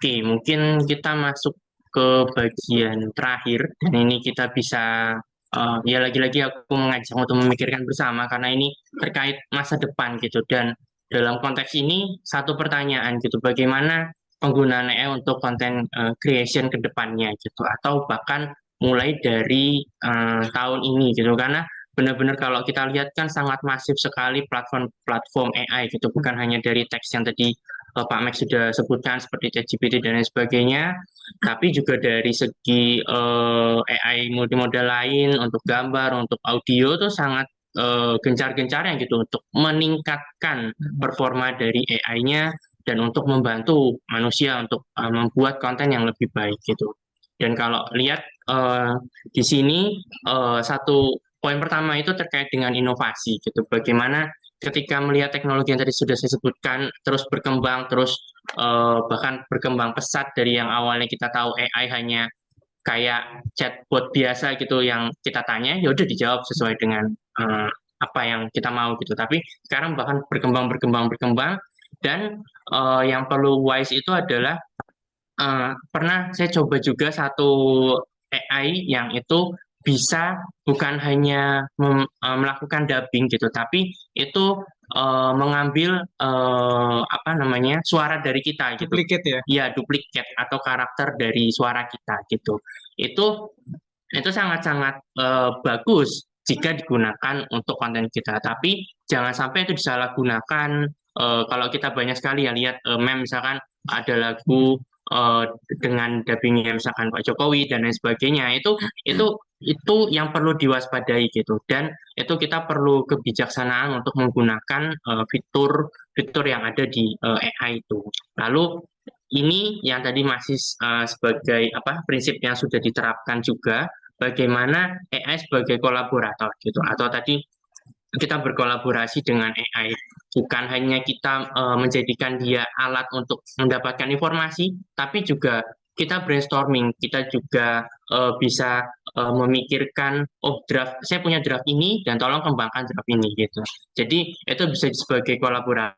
Oke, mungkin kita masuk ke bagian terakhir dan ini kita bisa ya lagi-lagi aku mengajak untuk memikirkan bersama karena ini terkait masa depan gitu dan dalam konteks ini satu pertanyaan gitu bagaimana penggunaan AI untuk konten creation ke depannya gitu atau bahkan mulai dari tahun ini gitu karena benar-benar kalau kita lihat kan sangat masif sekali platform-platform AI gitu bukan hanya dari teks yang tadi Pak Max sudah sebutkan seperti ChatGPT dan lain sebagainya, tapi juga dari segi AI multimodal lain untuk gambar, untuk audio tuh sangat gencar-gencarnya gitu untuk meningkatkan performa dari AI-nya dan untuk membantu manusia untuk membuat konten yang lebih baik gitu. Dan kalau lihat di sini satu poin pertama itu terkait dengan inovasi gitu. Bagaimana ketika melihat teknologi yang tadi sudah saya sebutkan terus berkembang terus bahkan berkembang pesat dari yang awalnya kita tahu AI hanya kayak chatbot biasa gitu yang kita tanya ya udah dijawab sesuai dengan eh, apa yang kita mau gitu tapi sekarang bahkan berkembang dan yang perlu wise itu adalah pernah saya coba juga satu AI yang itu bisa bukan hanya melakukan dubbing gitu, tapi itu mengambil apa namanya suara dari kita gitu. Duplicate ya. Ya, duplikat atau karakter dari suara kita gitu. Itu itu sangat-sangat bagus jika digunakan untuk konten kita. Tapi jangan sampai itu disalahgunakan. Kalau kita banyak sekali ya lihat meme misalkan ada lagu eh, dengan dubbingnya misalkan Pak Jokowi dan lain sebagainya itu yang perlu diwaspadai gitu dan itu kita perlu kebijaksanaan untuk menggunakan fitur-fitur yang ada di AI itu. Lalu ini yang tadi masih sebagai apa prinsip yang sudah diterapkan juga bagaimana AI sebagai kolaborator gitu atau tadi kita berkolaborasi dengan AI bukan hanya kita menjadikan dia alat untuk mendapatkan informasi tapi juga kita brainstorming kita juga bisa memikirkan oh draft saya punya draft ini dan tolong kembangkan draft ini gitu jadi itu bisa sebagai kolaborasi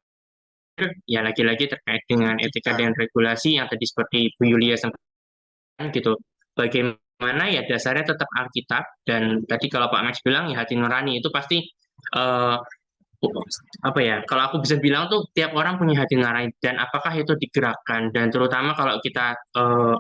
ya lagi-lagi terkait dengan etika dan regulasi yang tadi seperti Bu Yulia sampaikan gitu. Bagaimana ya dasarnya tetap Alkitab dan tadi kalau Pak Max bilang ya hati nurani itu pasti eh, apa ya? Kalau aku bisa bilang tuh tiap orang punya hati nurani dan apakah itu digerakkan dan terutama kalau kita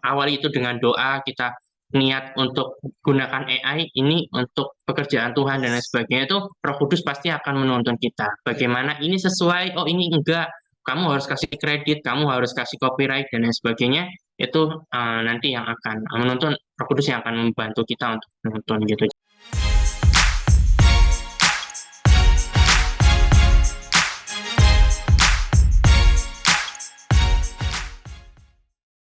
awali itu dengan doa kita niat untuk gunakan AI ini untuk pekerjaan Tuhan dan lain sebagainya itu Roh Kudus pasti akan menuntun kita. Bagaimana ini sesuai, oh ini enggak, kamu harus kasih kredit, kamu harus kasih copyright dan lain sebagainya. Itu nanti yang akan menuntun Roh Kudus yang akan membantu kita untuk menuntun gitu.